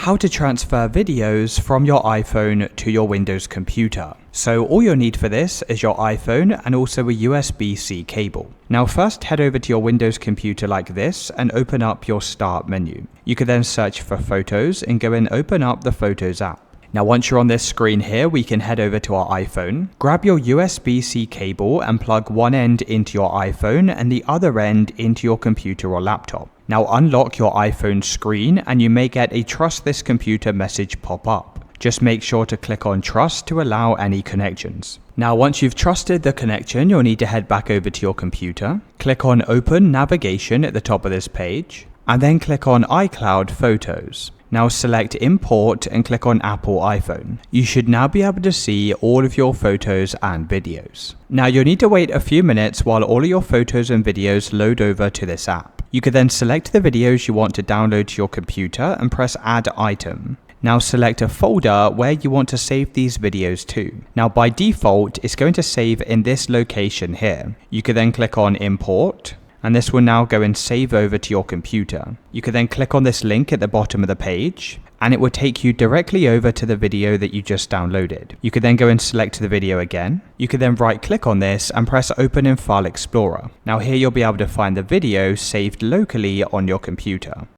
how to transfer videos from your iPhone to your Windows computer. So all you'll need for this is your iPhone and also a USB-C cable. Now first head over to your Windows computer like this and open up your Start menu. You can then search for Photos and go and open up the Photos app. Now once you're on this screen here, we can head over to our iPhone, grab your USB-C cable and plug one end into your iPhone and the other end into your computer or laptop. Now unlock your iPhone screen and you may get a Trust this computer message pop up. Just make sure to click on Trust to allow any connections. Now once you've trusted the connection, you'll need to head back over to your computer, click on Open Navigation at the top of this page, and then click on iCloud Photos. Now select Import and click on Apple iPhone. You should now be able to see all of your photos and videos. Now you'll need to wait a few minutes while all of your photos and videos load over to this app. You can then select the videos you want to download to your computer and press Add Item. Now select a folder where you want to save these videos to. Now by default, it's going to save in this location here. You can then click on Import, and this will now go and save over to your computer. You can then click on this link at the bottom of the page, and it will take you directly over to the video that you just downloaded. You can then go and select the video again. You can then right click on this and press Open in File Explorer. Now here you'll be able to find the video saved locally on your computer.